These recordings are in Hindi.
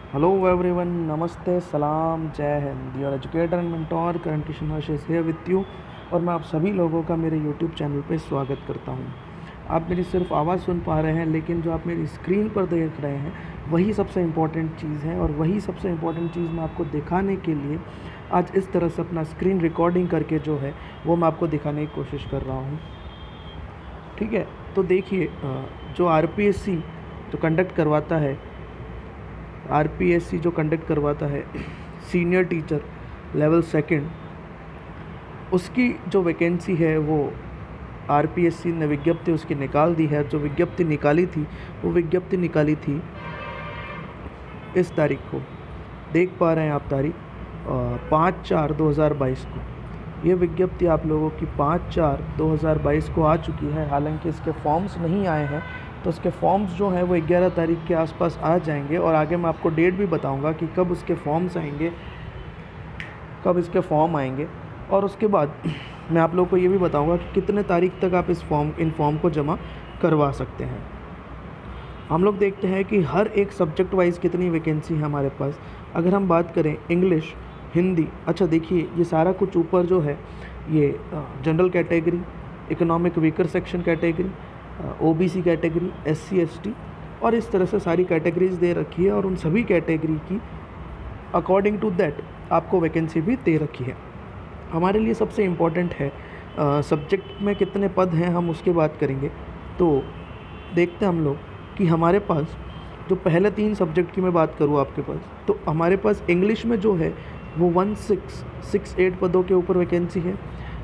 हेलो एवरीवन, नमस्ते, सलाम, जय Hind. Your educator and mentor Karan Kishan is here with you. और मैं आप सभी लोगों का मेरे यूट्यूब चैनल पे स्वागत करता हूँ। आप मेरी सिर्फ आवाज़ सुन पा रहे हैं, लेकिन जो आप मेरी स्क्रीन पर देख रहे हैं वही सबसे इम्पॉर्टेंट चीज़ है। और वही सबसे इम्पॉर्टेंट चीज़ मैं आपको दिखाने के लिए आज इस तरह से अपना स्क्रीन रिकॉर्डिंग करके जो है वो मैं आपको दिखाने की कोशिश कर रहा हूँ। ठीक है, तो देखिए, जो आरपीएससी जो कंडक्ट करवाता है सीनियर टीचर लेवल सेकंड, उसकी जो वैकेंसी है वो आरपीएससी ने विज्ञप्ति उसकी निकाल दी है। जो विज्ञप्ति निकाली थी वो विज्ञप्ति निकाली थी इस तारीख को, देख पा रहे हैं आप तारीख 5/4/2022 को। ये विज्ञप्ति आप लोगों की 5/4/2022 को आ चुकी है। हालांकि इसके फॉर्म्स नहीं आए हैं, तो उसके फॉर्म्स जो हैं वो 11 तारीख के आसपास आ जाएंगे। और आगे मैं आपको डेट भी बताऊंगा कि कब उसके फॉर्म्स आएंगे, कब इसके फॉर्म आएंगे। और उसके बाद मैं आप लोगों को ये भी बताऊंगा कि कितने तारीख तक आप इन फॉर्म को जमा करवा सकते हैं। हम लोग देखते हैं कि हर एक सब्जेक्ट वाइज कितनी वैकेंसी है हमारे पास। अगर हम बात करें इंग्लिश, हिंदी, अच्छा देखिए ये सारा कुछ ऊपर जो है ये general category, economic weaker section category, OBC category, SC ST और इस तरह से सारी कैटेगरीज दे रखी है। और उन सभी कैटेगरी की अकॉर्डिंग टू दैट आपको वैकेंसी भी दे रखी है। हमारे लिए सबसे इम्पॉर्टेंट है सब्जेक्ट में कितने पद हैं, हम उसके बात करेंगे। तो देखते हैं हम लोग कि हमारे पास जो पहले 3 सब्जेक्ट की मैं बात करूँ आपके पास, तो हमारे पास इंग्लिश में जो है वो 1668 पदों के ऊपर वैकेंसी है।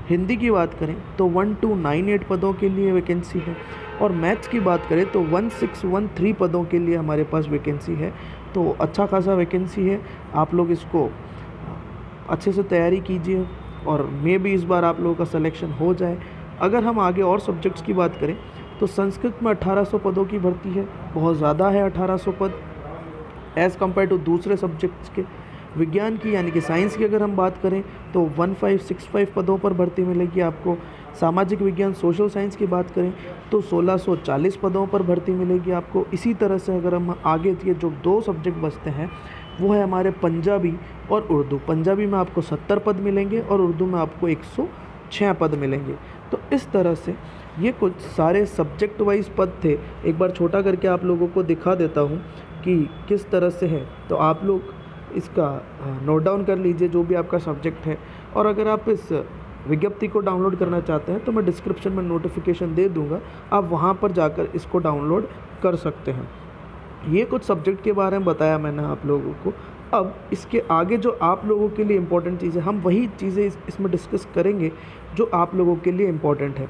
हिंदी की बात करें तो 1298 पदों के लिए वैकेंसी है। और मैथ्स की बात करें तो 1613 पदों के लिए हमारे पास वैकेंसी है। तो अच्छा खासा वैकेंसी है। आप लोग इसको अच्छे से तैयारी कीजिए और मे भी इस बार आप लोगों का सिलेक्शन हो जाए। अगर हम आगे और सब्जेक्ट्स की बात करें तो संस्कृत में 1800 पदों की भर्ती है, बहुत ज़्यादा है 1800 पद एज़ कम्पेयर टू दूसरे सब्जेक्ट्स के। विज्ञान की यानी कि साइंस की अगर हम बात करें तो 1565 पदों पर भर्ती मिलेगी आपको। सामाजिक विज्ञान सोशल साइंस की बात करें तो 1640 पदों पर भर्ती मिलेगी आपको। इसी तरह से अगर हम आगे ये जो 2 सब्जेक्ट बचते हैं वो है हमारे पंजाबी और उर्दू। पंजाबी में आपको 70 पद मिलेंगे और उर्दू में आपको 106 पद मिलेंगे। तो इस तरह से ये कुछ सारे सब्जेक्ट वाइज पद थे। एक बार छोटा करके आप लोगों को दिखा देता हूँ कि किस तरह से है, तो आप लोग इसका नोट डाउन कर लीजिए जो भी आपका सब्जेक्ट है। और अगर आप इस विज्ञप्ति को डाउनलोड करना चाहते हैं तो मैं डिस्क्रिप्शन में नोटिफिकेशन दे दूंगा, आप वहां पर जाकर इसको डाउनलोड कर सकते हैं। ये कुछ सब्जेक्ट के बारे में बताया मैंने आप लोगों को। अब इसके आगे जो आप लोगों के लिए इम्पोर्टेंट चीज़ें, हम वही चीज़ें इसमें डिस्कस करेंगे जो आप लोगों के लिए इम्पोर्टेंट है।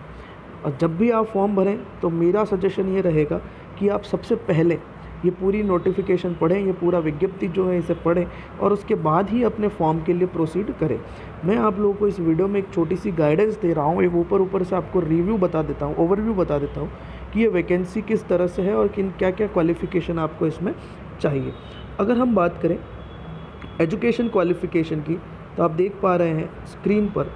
और जब भी आप फॉर्म भरें तो मेरा सजेशन ये रहेगा कि आप सबसे पहले ये पूरी नोटिफिकेशन पढ़ें, ये पूरा विज्ञप्ति जो है इसे पढ़ें और उसके बाद ही अपने फॉर्म के लिए प्रोसीड करें। मैं आप लोगों को इस वीडियो में एक छोटी सी गाइडेंस दे रहा हूँ, एक ऊपर से आपको रिव्यू बता देता हूँ, ओवरव्यू बता देता हूँ कि ये वैकेंसी किस तरह से है और किन क्या क्या क्वालिफ़िकेशन आपको इसमें चाहिए। अगर हम बात करें एजुकेशन क्वालिफ़िकेशन की, तो आप देख पा रहे हैं स्क्रीन पर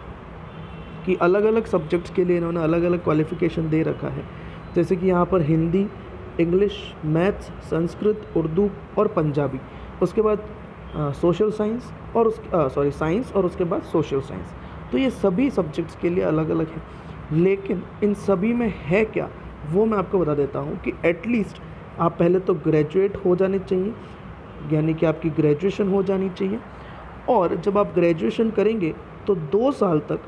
कि अलग अलग सब्जेक्ट्स के लिए इन्होंने अलग अलग क्वालिफ़िकेशन दे रखा है। जैसे कि यहाँ पर हिंदी, इंग्लिश, मैथ्स, संस्कृत, उर्दू और पंजाबी, उसके बाद सोशल साइंस और साइंस और उसके बाद सोशल साइंस। तो ये सभी सब्जेक्ट्स के लिए अलग अलग है। लेकिन इन सभी में है क्या वो मैं आपको बता देता हूँ कि एटलीस्ट आप पहले तो ग्रेजुएट हो जाने चाहिए, यानी कि आपकी ग्रेजुएशन हो जानी चाहिए। और जब आप ग्रेजुएशन करेंगे तो 2 साल तक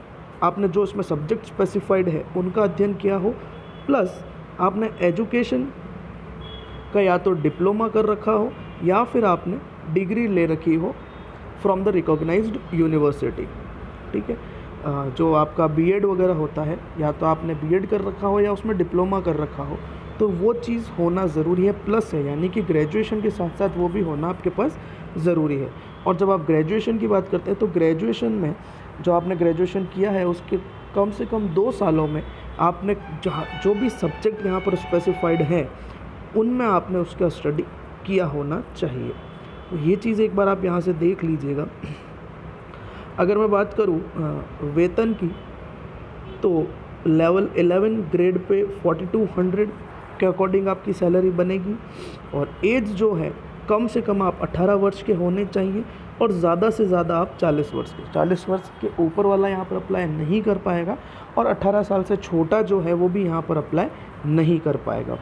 आपने जो इसमें सब्जेक्ट स्पेसिफाइड है उनका अध्ययन किया हो, प्लस आपने एजुकेशन का या तो डिप्लोमा कर रखा हो या फिर आपने डिग्री ले रखी हो फ्रॉम द रिकॉग्नाइज्ड यूनिवर्सिटी। ठीक है, जो आपका बीएड वगैरह होता है, या तो आपने बीएड कर रखा हो या उसमें डिप्लोमा कर रखा हो, तो वो चीज़ होना ज़रूरी है, प्लस है, यानी कि ग्रेजुएशन के साथ साथ वो भी होना आपके पास ज़रूरी है। और जब आप ग्रेजुएशन की बात करते हैं तो ग्रेजुएशन में जो आपने ग्रेजुएशन किया है उसके कम से कम 2 सालों में आपने जो भी सब्जेक्ट यहाँ पर स्पेसिफाइड हैं उनमें आपने उसका स्टडी किया होना चाहिए। तो ये चीज़ एक बार आप यहाँ से देख लीजिएगा। अगर मैं बात करूँ वेतन की, तो लेवल 11 ग्रेड पे 4200 के अकॉर्डिंग आपकी सैलरी बनेगी। और एज जो है कम से कम आप 18 वर्ष के होने चाहिए और ज़्यादा से ज़्यादा आप 40 वर्ष के। 40 वर्ष के ऊपर वाला यहाँ पर अप्लाई नहीं कर पाएगा और 18 साल से छोटा जो है वो भी यहाँ पर अप्लाई नहीं कर पाएगा।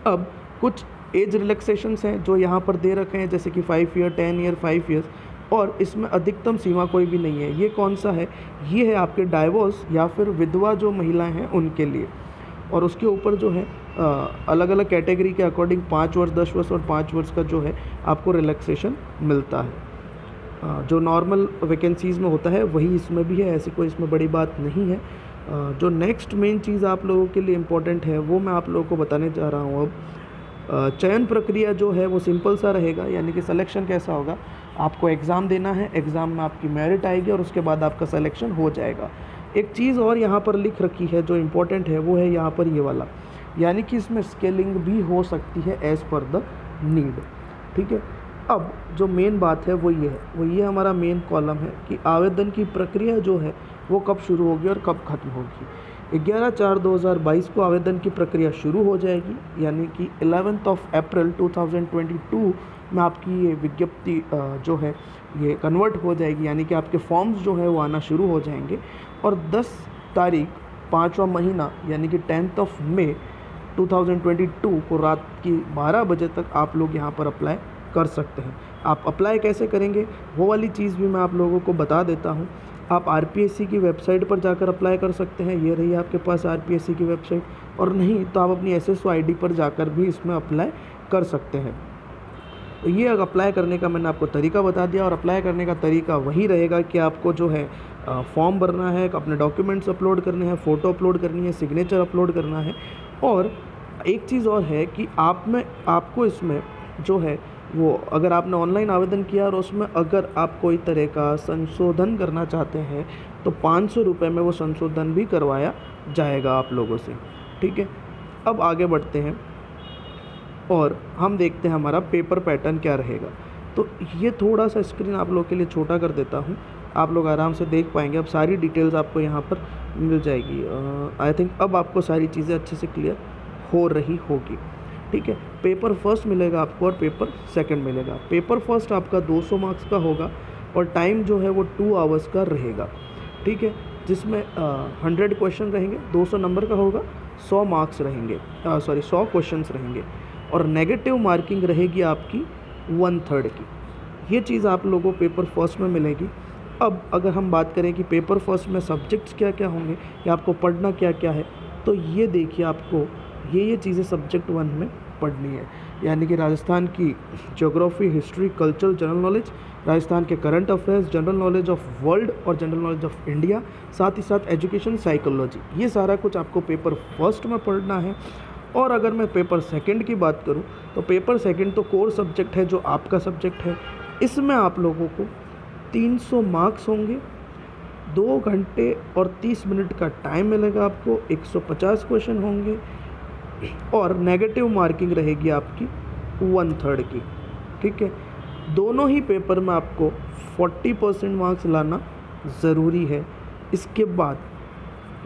अब कुछ एज रिलैक्सेशंस हैं जो यहाँ पर दे रखे हैं, जैसे कि 5 ईयर, 10 ईयर, 5 ईयर्स, और इसमें अधिकतम सीमा कोई भी नहीं है। ये कौन सा है? ये है आपके डाइवोर्स या फिर विधवा जो महिलाएं हैं उनके लिए। और उसके ऊपर जो है अलग अलग कैटेगरी के अकॉर्डिंग 5 वर्ष, 10 वर्ष और 5 वर्ष का जो है आपको रिलैक्सेशन मिलता है। जो नॉर्मल वैकेंसीज़ में होता है वही इसमें भी है, ऐसी कोई इसमें बड़ी बात नहीं है। जो नेक्स्ट मेन चीज़ आप लोगों के लिए इम्पोर्टेंट है वो मैं आप लोगों को बताने जा रहा हूँ अब। चयन प्रक्रिया जो है वो सिंपल सा रहेगा, यानी कि सिलेक्शन कैसा होगा, आपको एग्ज़ाम देना है, एग्ज़ाम में आपकी मेरिट आएगी और उसके बाद आपका सिलेक्शन हो जाएगा। एक चीज़ और यहाँ पर लिख रखी है जो इम्पोर्टेंट है, वो है यहाँ पर ये वाला, यानी कि इसमें स्केलिंग भी हो सकती है एज़ पर द नीड। ठीक है, अब जो मेन बात है वो ये हमारा मेन कॉलम है कि आवेदन की प्रक्रिया जो है वो कब शुरू होगी और कब ख़त्म होगी। 11/4/2022 को आवेदन की प्रक्रिया शुरू हो जाएगी, यानी कि 11 अप्रैल 2022 में आपकी ये विज्ञप्ति जो है ये कन्वर्ट हो जाएगी, यानी कि आपके फॉर्म्स जो है वो आना शुरू हो जाएंगे। और 10 तारीख 5वां महीना यानी कि 10 मई 2022 को रात की 12 बजे तक आप लोग यहाँ पर अप्लाई कर सकते हैं। आप अप्लाई कैसे करेंगे वो वाली चीज़ भी मैं आप लोगों को बता देता हूँ। आप आरपीएससी की वेबसाइट पर जाकर अप्लाई कर सकते हैं, ये रही आपके पास आरपीएससी की वेबसाइट, और नहीं तो आप अपनी एसएसओ आईडी पर जाकर भी इसमें अप्लाई कर सकते हैं। तो ये अप्लाई करने का मैंने आपको तरीका बता दिया, और अप्लाई करने का तरीका वही रहेगा कि आपको जो है फॉर्म भरना है, अपने डॉक्यूमेंट्स अपलोड करने हैं, फ़ोटो अपलोड करनी है, सिग्नेचर अपलोड करना है। और एक चीज़ और है कि आपको इसमें जो है वो, अगर आपने ऑनलाइन आवेदन किया और उसमें अगर आप कोई तरह का संशोधन करना चाहते हैं तो 500 रुपये में वो संशोधन भी करवाया जाएगा आप लोगों से। ठीक है, अब आगे बढ़ते हैं और हम देखते हैं हमारा पेपर पैटर्न क्या रहेगा। तो ये थोड़ा सा स्क्रीन आप लोग के लिए छोटा कर देता हूँ, आप लोग आराम से देख पाएंगे। अब सारी डिटेल्स आपको यहाँ पर मिल जाएगी। आई थिंक अब आपको सारी चीज़ें अच्छे से क्लियर हो रही होगी। ठीक है, पेपर फर्स्ट मिलेगा आपको और पेपर सेकंड मिलेगा। पेपर फर्स्ट आपका 200 मार्क्स का होगा और टाइम जो है वो 2 आवर्स का रहेगा। ठीक है, जिसमें 100 क्वेश्चन रहेंगे, 200 नंबर का होगा, 100 मार्क्स रहेंगे, 100 क्वेश्चंस रहेंगे, और नेगेटिव मार्किंग रहेगी आपकी 1/3 की। ये चीज़ आप लोगों को पेपर फर्स्ट में मिलेगी। अब अगर हम बात करें कि पेपर फर्स्ट में सब्जेक्ट्स क्या क्या होंगे या आपको पढ़ना क्या क्या है, तो ये देखिए आपको ये चीज़ें सब्जेक्ट 1 में पढ़नी है, यानी कि राजस्थान की geography, history, culture, general knowledge, Rajasthan के current affairs, general knowledge of world और जनरल नॉलेज ऑफ इंडिया, साथ ही साथ एजुकेशन, साइकोलॉजी, ये सारा कुछ आपको पेपर फर्स्ट में पढ़ना है। और अगर मैं पेपर सेकंड की बात करूं तो पेपर सेकंड तो कोर सब्जेक्ट है जो आपका सब्जेक्ट है। इसमें आप लोगों को 300 मार्क्स होंगे, 2 घंटे और 30 मिनट का टाइम मिलेगा आपको, 150 क्वेश्चन होंगे और नेगेटिव मार्किंग रहेगी आपकी 1/3 की। ठीक है, दोनों ही पेपर में आपको 40% मार्क्स लाना ज़रूरी है। इसके बाद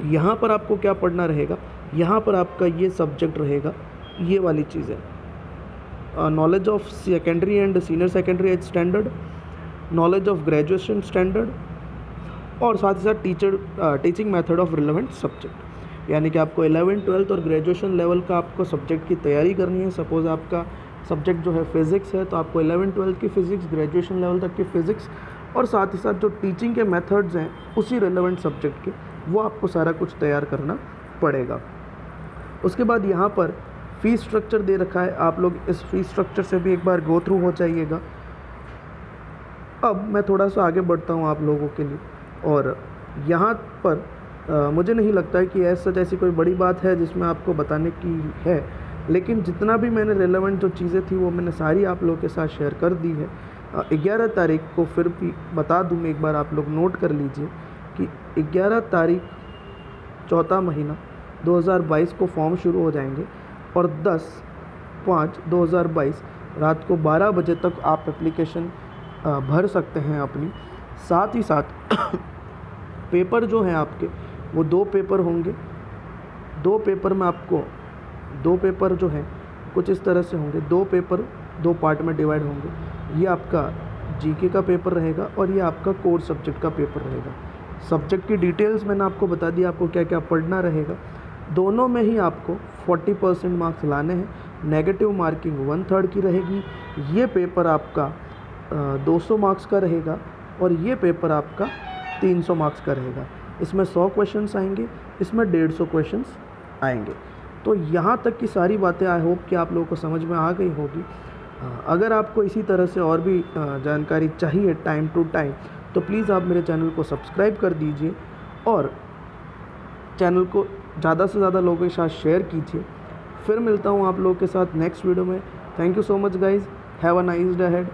यहाँ पर आपको क्या पढ़ना रहेगा, यहाँ पर आपका ये सब्जेक्ट रहेगा, ये वाली चीज़ें, knowledge of secondary and senior secondary as standard, knowledge of graduation standard, और साथ ही साथ teaching method of relevant subject, यानी कि आपको 11th 12th और ग्रेजुएशन लेवल का आपको सब्जेक्ट की तैयारी करनी है। सपोज़ आपका सब्जेक्ट जो है फिज़िक्स है तो आपको 11th 12th की फ़िज़िक्स, ग्रेजुएशन लेवल तक की फ़िज़िक्स, और साथ ही साथ जो टीचिंग के मेथड्स हैं उसी रिलेवेंट सब्जेक्ट के, वो आपको सारा कुछ तैयार करना पड़ेगा। उसके बाद यहाँ पर फ़ीस स्ट्रक्चर दे रखा है, आप लोग इस फ़ीस स्ट्रक्चर से भी एक बार गो थ्रू हो जाइएगा। अब मैं थोड़ा सा आगे बढ़ता हूँ आप लोगों के लिए, और यहाँ पर मुझे नहीं लगता है कि ऐसी कोई बड़ी बात है जिसमें आपको बताने की है, लेकिन जितना भी मैंने रेलेवेंट जो चीज़ें थी वो मैंने सारी आप लोगों के साथ शेयर कर दी है। 11 तारीख को फिर भी बता दूँ मैं, एक बार आप लोग नोट कर लीजिए कि 11 तारीख 4था महीना 2022 को फॉर्म शुरू हो जाएंगे और 10/5/2022 रात को 12 बजे तक आप एप्लीकेशन भर सकते हैं अपनी। साथ ही साथ पेपर जो हैं आपके वो 2 पेपर होंगे। 2 पेपर में आपको 2 पेपर जो हैं कुछ इस तरह से होंगे। 2 पेपर 2 पार्ट में डिवाइड होंगे। ये आपका जीके का पेपर रहेगा और ये आपका कोर सब्जेक्ट का पेपर रहेगा। सब्जेक्ट की डिटेल्स मैंने आपको बता दिया, आपको क्या क्या पढ़ना रहेगा। दोनों में ही आपको 40% मार्क्स लाने हैं। नेगेटिव मार्किंग 1/3 की रहेगी। ये पेपर आपका 200 मार्क्स का रहेगा और ये पेपर आपका 300 मार्क्स का रहेगा। इसमें 100 क्वेश्चंस आएंगे, इसमें 150 क्वेश्चंस आएंगे। तो यहाँ तक की सारी बातें आई होप कि आप लोगों को समझ में आ गई होगी। अगर आपको इसी तरह से और भी जानकारी चाहिए टाइम टू टाइम, तो प्लीज़ आप मेरे चैनल को सब्सक्राइब कर दीजिए और चैनल को ज़्यादा से ज़्यादा लोगों के साथ शेयर कीजिए। फिर मिलता हूँ आप लोगों के साथ नेक्स्ट वीडियो में। Thank you so much guys, have a nice day ahead.